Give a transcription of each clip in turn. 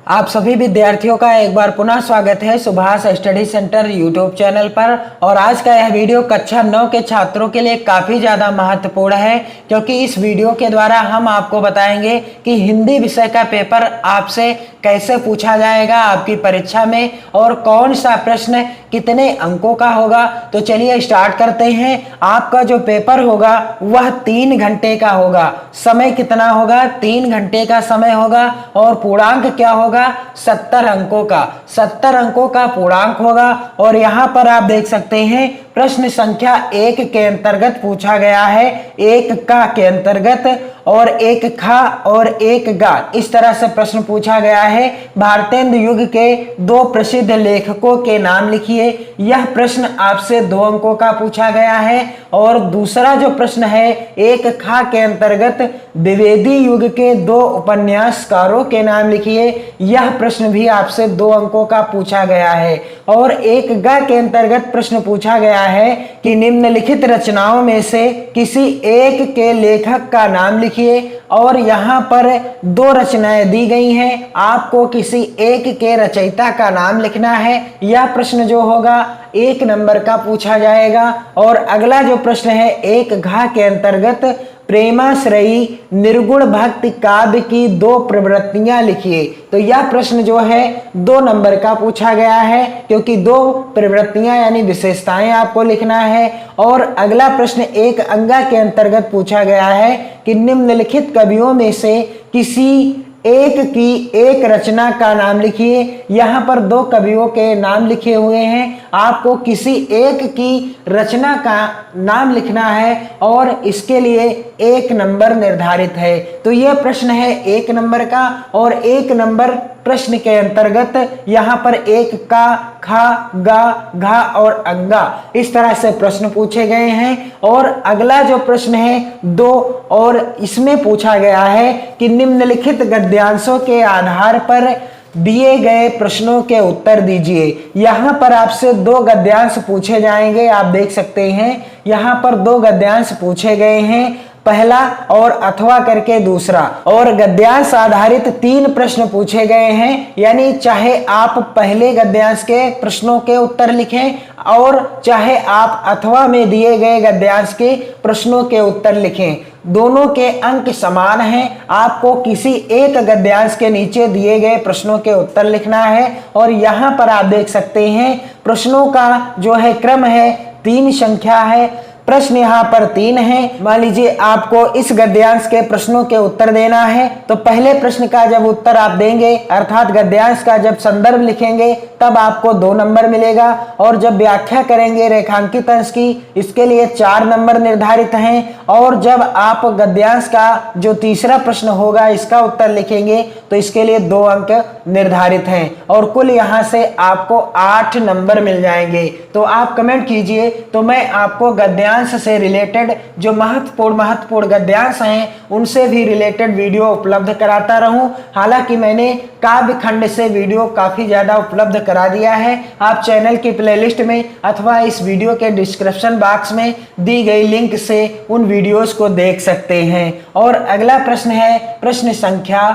आप सभी विद्यार्थियों का एक बार पुनः स्वागत है Subhash study centre YouTube channel पर। और आज का यह वीडियो कक्षा 9 के छात्रों के लिए काफ़ी ज़्यादा महत्वपूर्ण है, क्योंकि इस वीडियो के द्वारा हम आपको बताएंगे कि हिंदी विषय का पेपर आपसे कैसे पूछा जाएगा आपकी परीक्षा में और कौन सा प्रश्न कितने अंकों का होगा। तो चलिए स्टार्ट करते हैं। आपका जो पेपर होगा वह 3 घंटे का होगा। समय कितना होगा? 3 घंटे का समय होगा और पूर्णांक क्या होगा? 70 अंकों का। 70 अंकों का पूर्णांक होगा। और यहाँ पर आप देख सकते हैं प्रश्न संख्या 1 के अंतर्गत पूछा गया है। 1 का के अंतर्गत और 1 खा और 1 गा, इस तरह से प्रश्न पूछा गया है। भारतेंदु युग के 2 प्रसिद्ध लेखकों के नाम लिखिए। यह प्रश्न आपसे 2 अंकों का पूछा गया है। और दूसरा जो प्रश्न है 1 खा के अंतर्गत द्विवेदी युग के 2 उपन्यासकारों के नाम लिखिए। यह प्रश्न भी आपसे 2 अंकों का पूछा गया है। और 1 गा के अंतर्गत प्रश्न पूछा गया है कि निम्नलिखित रचनाओं में से किसी एक के लेखक का नाम लिखिए। और यहाँ पर 2 रचनाएं दी गई हैं, आपको किसी एक के रचयिता का नाम लिखना है। यह प्रश्न जो होगा 1 नंबर का पूछा जाएगा। और अगला जो प्रश्न है 1 घा के अंतर्गत प्रेमाश्रयी निर्गुण भक्ति काव्य की 2 प्रवृत्तियां लिखिए। तो यह प्रश्न जो है 2 नंबर का पूछा गया है, क्योंकि 2 प्रवृत्तियां यानी विशेषताएं आपको लिखना है। और अगला प्रश्न 1 अंगा के अंतर्गत पूछा गया है कि निम्नलिखित कवियों में से किसी एक की एक रचना का नाम लिखिए। यहाँ पर 2 कवियों के नाम लिखे हुए हैं, आपको किसी एक की रचना का नाम लिखना है और इसके लिए 1 नंबर निर्धारित है। तो यह प्रश्न है 1 नंबर का। और 1 नंबर प्रश्न के अंतर्गत यहाँ पर 1 का, खा, गा, घा और अंगा, इस तरह से प्रश्न पूछे गए हैं। और अगला जो प्रश्न है 2, और इसमें पूछा गया है कि निम्नलिखित गद्यांशों के आधार पर दिए गए प्रश्नों के उत्तर दीजिए। यहाँ पर आपसे 2 गद्यांश पूछे जाएंगे। आप देख सकते हैं यहाँ पर 2 गद्यांश पूछे गए हैं, पहला और अथवा करके दूसरा। और गद्यांश आधारित 3 प्रश्न पूछे गए हैं, यानी चाहे आप पहले गद्यांश के प्रश्नों के उत्तर लिखें और चाहे आप अथवा में दिए गए गद्यांश के प्रश्नों के उत्तर लिखें, दोनों के अंक समान हैं। आपको किसी एक गद्यांश के नीचे दिए गए प्रश्नों के उत्तर लिखना है। और यहाँ पर आप देख सकते हैं प्रश्नों का जो है क्रम है 3 संख्या है। प्रश्न यहाँ पर 3 है। मान लीजिए आपको इस गद्यांश के प्रश्नों के उत्तर देना है, तो पहले प्रश्न का जब उत्तर आप देंगे अर्थात गद्यांश का जब संदर्भ लिखेंगे तब आपको 2 नंबर मिलेगा। और जब व्याख्या करेंगे रेखांकित अंश की, इसके लिए 4 नंबर निर्धारित हैं। और जब आप गद्यांश का जो तीसरा प्रश्न होगा इसका उत्तर लिखेंगे तो इसके लिए 2 अंक निर्धारित हैं। और कुल यहाँ से आपको 8 नंबर मिल जाएंगे। तो आप कमेंट कीजिए, तो मैं आपको गद्यांश से रिलेटेड जो महत्वपूर्ण गद्यांश हैं उनसे भी रिलेटेड वीडियो उपलब्ध कराता रहूं। हालांकि मैंने काव्य खंड से वीडियो काफी ज्यादा उपलब्ध करा दिया है। आप चैनल की प्लेलिस्ट में अथवा इस वीडियो के डिस्क्रिप्शन बॉक्स में दी गई लिंक से उन वीडियोस को देख सकते हैं। और अगला प्रश्न है प्रश्न संख्या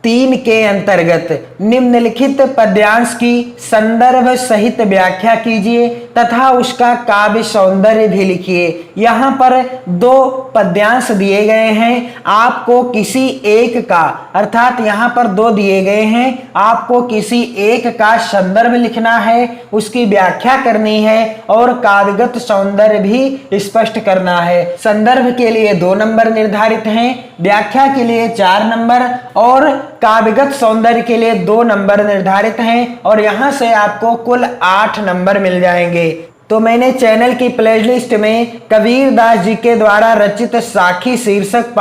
3 के अंतर्गत निम्नलिखित पद्यांश की संदर्भ सहित व्याख्या कीजिए तथा उसका काव्य सौंदर्य भी लिखिए। यहाँ पर 2 पद्यांश दिए गए हैं, आपको किसी एक का अर्थात यहाँ पर 2 दिए गए हैं, आपको किसी एक का संदर्भ लिखना है, उसकी व्याख्या करनी है और काव्यगत सौंदर्य भी स्पष्ट करना है। संदर्भ के लिए 2 नंबर निर्धारित हैं, व्याख्या के लिए 4 नंबर और काव्यगत सौंदर्य के लिए 2 नंबर निर्धारित हैं। और यहाँ से आपको कुल 8 नंबर मिल जाएंगे। तो मैंने चैनल की प्लेलिस्ट में कबीरदास जी के द्वारा रचित साखी शीर्षक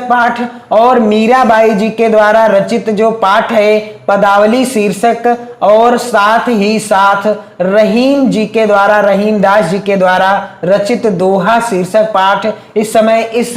पाठ और मीराबाई जी के द्वारा रचित जो पाठ है पदावली शीर्षक, और साथ ही साथ रहीम दास जी के द्वारा रचित दोहा शीर्षक पाठ, इस समय इस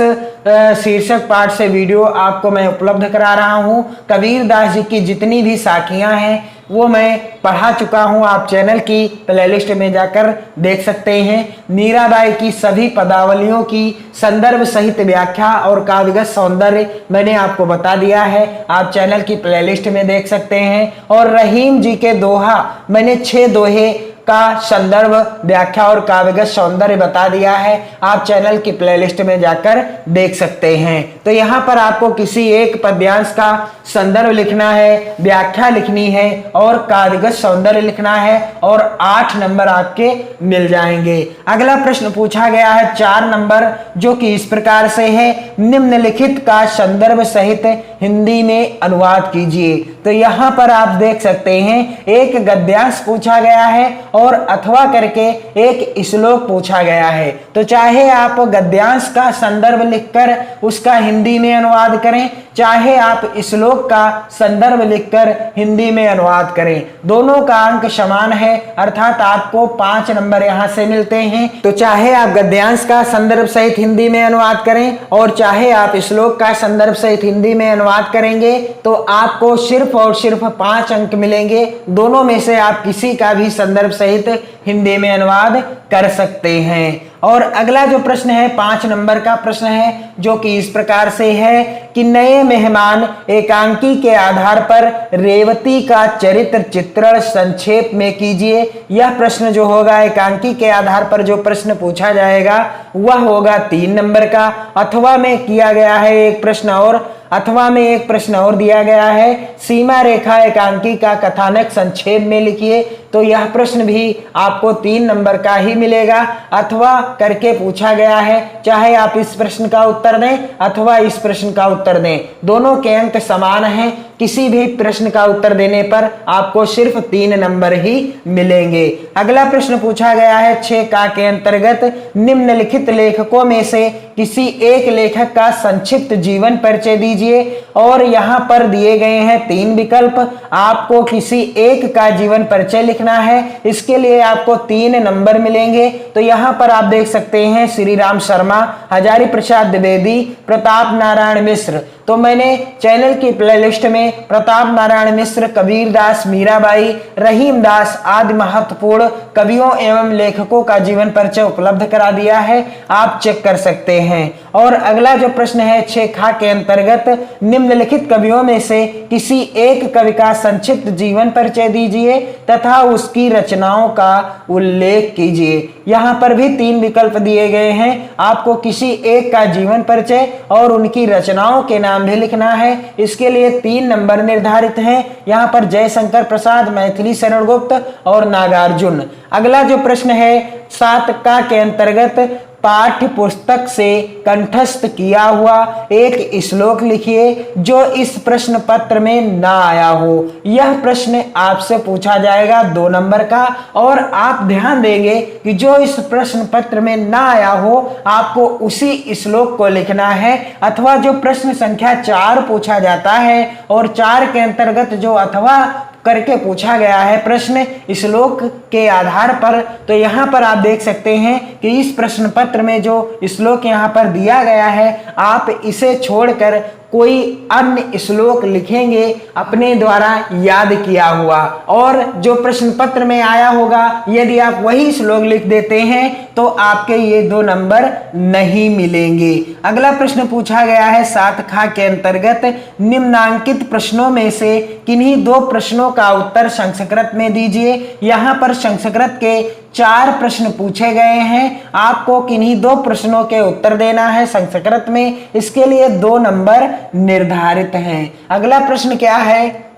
शीर्षक पाठ से वीडियो आपको मैं उपलब्ध करा रहा हूं। कबीरदास जी की जितनी भी साखियां हैं वो मैं पढ़ा चुका हूँ। आप चैनल की प्लेलिस्ट में जाकर देख सकते हैं। मीराबाई की सभी पदावलियों की संदर्भ सहित व्याख्या और काव्यगत सौंदर्य मैंने आपको बता दिया है, आप चैनल की प्लेलिस्ट में देख सकते हैं। और रहीम जी के दोहा मैंने 6 दोहे का संदर्भ व्याख्या और काव्यगत सौंदर्य बता दिया है, आप चैनल की प्लेलिस्ट में जाकर देख सकते हैं। तो यहाँ पर आपको किसी एक पद्यांश का संदर्भ लिखना है, व्याख्या लिखनी है और काव्यगत सौंदर्य लिखना है और 8 नंबर आपके मिल जाएंगे। अगला प्रश्न पूछा गया है 4 नंबर, जो कि इस प्रकार से है, निम्नलिखित का संदर्भ सहित हिंदी में अनुवाद कीजिए। तो यहाँ पर आप देख सकते हैं एक गद्यांश पूछा गया है और अथवा करके एक श्लोक पूछा गया है। तो चाहे आप गद्यांश का संदर्भ लिखकर उसका हिंदी में अनुवाद करें, चाहे आप श्लोक का संदर्भ लिखकर हिंदी में अनुवाद करें, दोनों का अंक समान है, अर्थात आपको 5 नंबर यहां से मिलते हैं। तो चाहे आप गद्यांश का संदर्भ सहित हिंदी में अनुवाद करें और चाहे आप श्लोक का संदर्भ सहित हिंदी में अनुवाद करेंगे तो आपको सिर्फ और सिर्फ 5 अंक मिलेंगे। दोनों में से आप किसी का भी संदर्भ सहित हिंदी में अनुवाद कर सकते हैं। और अगला जो प्रश्न है 5 नंबर का प्रश्न है, जो कि इस प्रकार से है कि नए मेहमान एकांकी के आधार पर रेवती का चरित्र चित्रण संक्षेप में कीजिए। यह प्रश्न जो होगा एकांकी के आधार पर जो प्रश्न पूछा जाएगा वह होगा 3 नंबर का। अथवा में किया गया है एक प्रश्न और, अथवा में एक प्रश्न और दिया गया है, सीमा रेखा एकांकी का कथानक संक्षेप में लिखिए। तो यह प्रश्न भी आपको 3 नंबर का ही मिलेगा। अथवा करके पूछा गया है, चाहे आप इस प्रश्न का उत्तर दें अथवा इस प्रश्न का उत्तर दें, दोनों के अंक समान हैं। किसी भी प्रश्न का उत्तर देने पर आपको सिर्फ 3 नंबर ही मिलेंगे। अगला प्रश्न पूछा गया है 6 का के अंतर्गत, निम्नलिखित लेखकों में से किसी एक लेखक का संक्षिप्त जीवन परिचय दीजिए। और यहाँ पर दिए गए हैं 3 विकल्प, आपको किसी एक का जीवन परिचय लिखना है, इसके लिए आपको 3 नंबर मिलेंगे। तो यहाँ पर आप देख सकते हैं श्री राम शर्मा, हजारी प्रसाद द्विवेदी, प्रताप नारायण मिश्र। तो मैंने चैनल की प्लेलिस्ट में प्रताप नारायण मिश्र, कबीरदास, मीराबाई, रहीम दास आदि महत्वपूर्ण कवियों एवं लेखकों का जीवन परिचय उपलब्ध करा दिया है, आप चेक कर सकते हैं। और अगला जो प्रश्न है 6 खा के अंतर्गत, निम्नलिखित कवियों में से किसी एक कवि का संक्षिप्त जीवन परिचय दीजिए तथा उसकी रचनाओं का उल्लेख कीजिए। यहाँ पर भी 3 विकल्प दिए गए हैं, आपको किसी एक का जीवन परिचय और उनकी रचनाओं के नाम भी लिखना है, इसके लिए 3 नंबर निर्धारित हैं। यहाँ पर जयशंकर प्रसाद, मैथिली शरण गुप्त और नागार्जुन। अगला जो प्रश्न है 7 का के अंतर्गत, पाठ्य पुस्तक से कंठस्थ किया हुआ एक श्लोक लिखिए जो इस प्रश्न पत्र में ना आया हो। यह प्रश्न आपसे पूछा जाएगा 2 नंबर का। और आप ध्यान देंगे कि जो इस प्रश्न पत्र में ना आया हो आपको उसी श्लोक को लिखना है। अथवा जो प्रश्न संख्या 4 पूछा जाता है और 4 के अंतर्गत जो अथवा करके पूछा गया है प्रश्न श्लोक के आधार पर, तो यहाँ पर आप देख सकते हैं कि इस प्रश्न पत्र में जो श्लोक यहाँ पर दिया गया है, आप इसे छोड़कर कोई अन्य श्लोक लिखेंगे अपने द्वारा याद किया हुआ, और जो प्रश्न पत्र में आया होगा यदि आप वही श्लोक लिख देते हैं तो आपके ये 2 नंबर नहीं मिलेंगे। अगला प्रश्न पूछा गया है 7 खा के अंतर्गत, निम्नांकित प्रश्नों में से किन्हीं 2 प्रश्नों का उत्तर संस्कृत में दीजिए। यहाँ पर संस्कृत के 4 प्रश्न पूछे गए हैं, आपको किन्हीं 2 प्रश्नों के उत्तर देना है संस्कृत में, इसके लिए 2 नंबर निर्धारित हैं। अगला प्रश्न क्या है,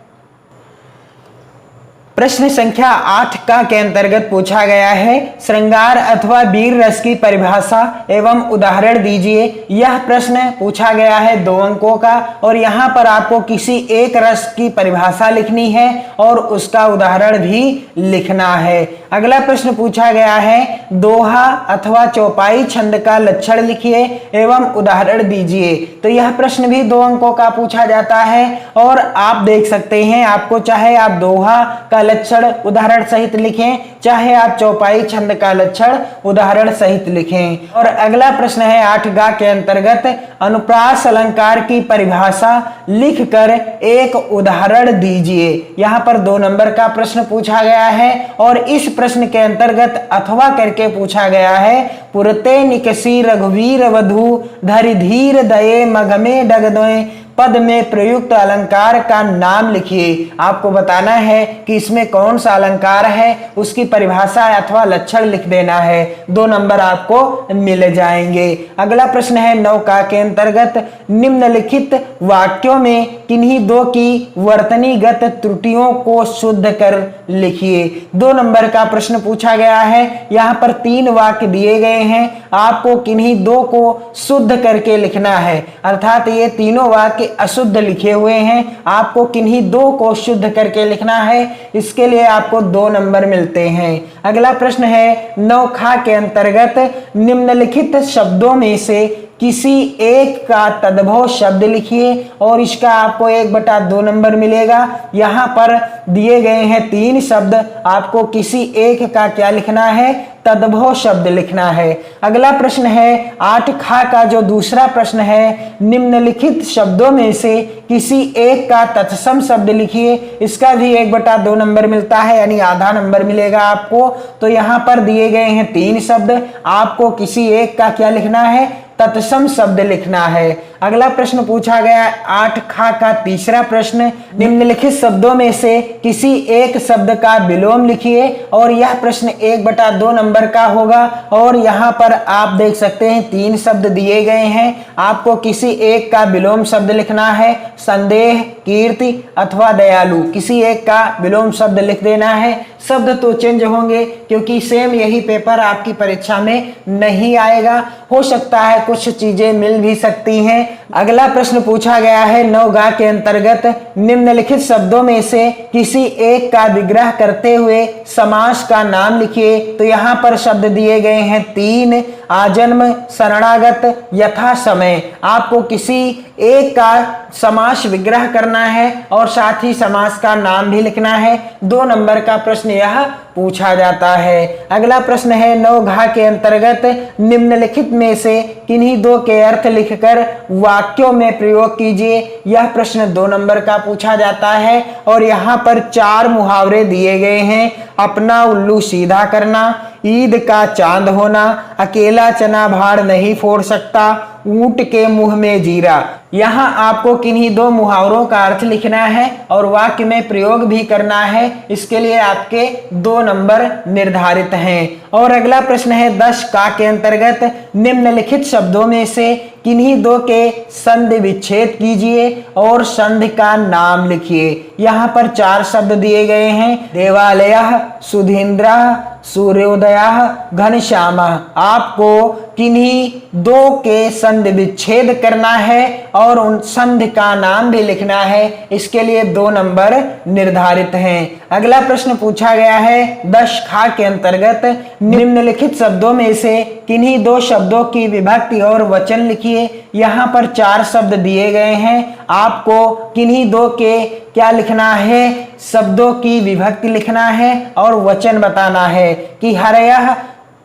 प्रश्न संख्या 8 का के अंतर्गत पूछा गया है, श्रृंगार अथवा वीर रस की परिभाषा एवं उदाहरण दीजिए। यह प्रश्न पूछा गया है 2 अंकों का और यहाँ पर आपको किसी एक रस की परिभाषा लिखनी है और उसका उदाहरण भी लिखना है। अगला प्रश्न पूछा गया है, दोहा अथवा चौपाई छंद का लक्षण लिखिए एवं उदाहरण दीजिए। तो यह प्रश्न भी 2 अंकों का पूछा जाता है और आप देख सकते हैं, आपको चाहे आप दोहा का लक्षण उदाहरण सहित लिखें, चाहे आप चौपाई छंद का लक्षण उदाहरण सहित लिखें। और अगला प्रश्न है 8गा के अंतर्गत अनुप्रास अलंकार की परिभाषा लिखकर एक उदाहरण दीजिए। यहाँ पर 2 नंबर का प्रश्न पूछा गया है और इस प्रश्न के अंतर्गत अथवा करके पूछा गया है। पुरते निकसी रघुवीर वधु धरि धीर दये मघ में डगदोए पद में प्रयुक्त अलंकार का नाम लिखिए। आपको बताना है कि इसमें कौन सा अलंकार है, उसकी परिभाषा अथवा लक्षण लिख देना है। 2 नंबर आपको मिल जाएंगे। अगला प्रश्न है 9का के अंतर्गत निम्नलिखित वाक्यों में किन्हीं 2 की वर्तनीगत त्रुटियों को शुद्ध कर लिखिए। 2 नंबर का प्रश्न पूछा गया है। यहाँ पर 3 वाक्य दिए गए हैं, आपको किन्हीं 2 को शुद्ध करके लिखना है, अर्थात ये तीनों वाक्य अशुद्ध लिखे हुए हैं, आपको किन्हीं 2 को शुद्ध करके लिखना है। इसके लिए आपको 2 नंबर मिलते हैं। अगला प्रश्न है 9खा के अंतर्गत निम्नलिखित शब्दों में से किसी एक का तद्भव शब्द लिखिए और इसका आपको 1/2 नंबर मिलेगा। यहाँ पर दिए गए हैं 3 शब्द, आपको किसी एक का क्या लिखना है, तद्भव शब्द लिखना है। अगला प्रश्न है 8खा का जो दूसरा प्रश्न है, निम्नलिखित शब्दों में से किसी एक का तत्सम शब्द लिखिए। इसका भी 1/2 नंबर मिलता है, यानी आधा नंबर मिलेगा आपको। तो यहाँ पर दिए गए हैं 3 शब्द, आपको किसी एक का क्या लिखना है, तत्सम शब्द लिखना है। अगला प्रश्न पूछा गया 8खा का तीसरा प्रश्न, निम्नलिखित शब्दों में से किसी एक शब्द का विलोम लिखिए और यह प्रश्न 1/2 नंबर का होगा। और यहाँ पर आप देख सकते हैं 3 शब्द दिए गए हैं, आपको किसी एक का विलोम शब्द लिखना है। संदेह, कीर्ति अथवा दयालु, किसी एक का विलोम शब्द लिख देना है। शब्द तो चेंज होंगे क्योंकि सेम यही पेपर आपकी परीक्षा में नहीं आएगा, हो सकता है कुछ चीजें मिल भी सकती हैं। अगला प्रश्न पूछा गया है 9गा के अंतर्गत निम्नलिखित शब्दों में से किसी एक का विग्रह करते हुए समास का नाम लिखिए। तो यहाँ पर शब्द दिए गए हैं 3, आजन्म, शरणागत, यथा समय। आपको किसी एक का समास विग्रह करना है और साथ ही समास का नाम भी लिखना है। 2 नंबर का प्रश्न यह पूछा जाता है। अगला प्रश्न है 9घा के अंतर्गत निम्नलिखित में से किन्हीं 2 के अर्थ लिखकर वाक्यों में प्रयोग कीजिए। यह प्रश्न 2 नंबर का पूछा जाता है और यहाँ पर 4 मुहावरे दिए गए हैं। अपना उल्लू सीधा करना, ईद का चांद होना, अकेला चना भाड़ नहीं फोड़ सकता, ऊंट के मुंह में जीरा। यहाँ आपको किन्हीं 2 मुहावरों का अर्थ लिखना है और वाक्य में प्रयोग भी करना है। इसके लिए आपके 2 नंबर निर्धारित हैं। और अगला प्रश्न है 10का के अंतर्गत निम्नलिखित शब्दों में से किन्हीं 2 के संधि विच्छेद कीजिए और संधि का नाम लिखिए। यहाँ पर 4 शब्द दिए गए हैं, देवालयः, सुधीन्द्रः, सूर्योदयः, घनश्यामः। आपको किन्हीं 2 के संधि विच्छेद करना है और उन संधि का नाम भी लिखना है। इसके लिए 2 नंबर निर्धारित हैं। अगला प्रश्न पूछा गया है 10खा के अंतर्गत निम्नलिखित शब्दों में से किन्हीं 2 शब्दों की विभक्ति और वचन लिखिए। यहाँ पर 4 शब्द दिए गए हैं, आपको किन्हीं 2 के क्या लिखना है, शब्दों की विभक्ति लिखना है और वचन बताना है कि हरयः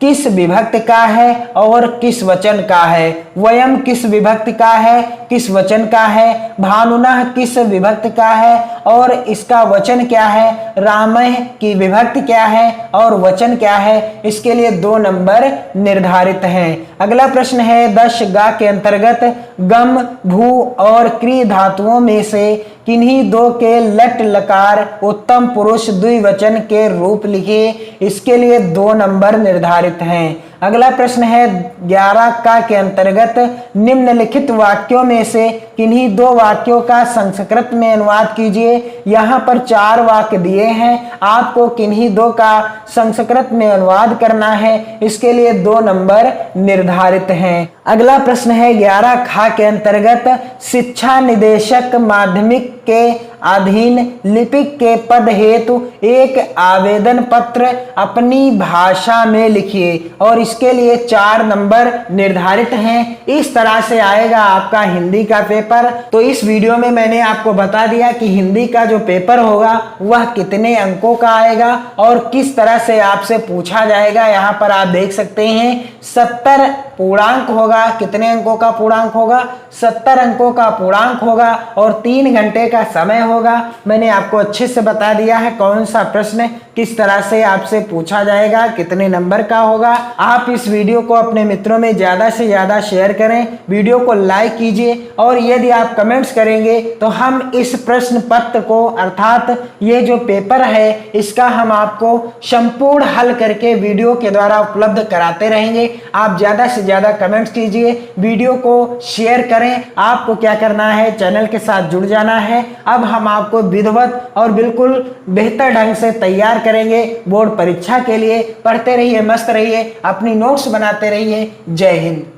किस विभक्ति का है और किस वचन का है, वयम किस विभक्ति का है, किस वचन का है, भानुनः किस विभक्ति का है और इसका वचन क्या है, रामः की विभक्ति क्या है और वचन क्या है। इसके लिए 2 नंबर निर्धारित हैं। अगला प्रश्न है 10गा के अंतर्गत गम, भू और क्री धातुओं में से किन्हीं 2 के लट लकार उत्तम पुरुष द्विवचन के रूप लिखिए। इसके लिए 2 नंबर निर्धारित हैं। अगला प्रश्न है 11का के अंतर्गत निम्नलिखित वाक्यों में से किन्हीं 2 वाक्यों का संस्कृत में अनुवाद कीजिए। यहाँ पर 4 वाक्य दिए हैं, आपको किन्हीं 2 का संस्कृत में अनुवाद करना है। इसके लिए 2 नंबर निर्धारित हैं। अगला प्रश्न है 11खा के अंतर्गत शिक्षा निदेशक माध्यमिक के अधीन लिपिक के पद हेतु एक आवेदन पत्र अपनी भाषा में लिखिए और इसके लिए 4 नंबर निर्धारित हैं। इस तरह से आएगा आपका हिंदी का पेपर। तो इस वीडियो में मैंने आपको बता दिया कि हिंदी का जो पेपर होगा वह कितने अंकों का आएगा और किस तरह से आपसे पूछा जाएगा। यहाँ पर आप देख सकते हैं 70 पूर्णांक होगा। कितने अंकों का पूर्णांक होगा? 70 अंकों का पूर्णांक होगा और 3 घंटे का समय होगा। मैंने आपको अच्छे से बता दिया है कौन सा प्रश्न किस तरह से आपसे पूछा जाएगा, कितने नंबर का होगा। आप इस वीडियो को अपने मित्रों में ज्यादा से ज्यादा शेयर करें, वीडियो को लाइक कीजिए और यदि आप कमेंट्स करेंगे तो हम इस प्रश्न पत्र को अर्थात ये जो पेपर है इसका हम आपको संपूर्ण हल करके वीडियो के द्वारा उपलब्ध कराते रहेंगे। आप ज्यादा से ज्यादा कमेंट्स कीजिए, वीडियो को शेयर करें। आपको क्या करना है, चैनल के साथ जुड़ जाना है। अब हम आपको विधिवत और बिल्कुल बेहतर ढंग से तैयार करेंगे बोर्ड परीक्षा के लिए। पढ़ते रहिए, मस्त रहिए, अपनी नोट्स बनाते रहिए। जय हिंद।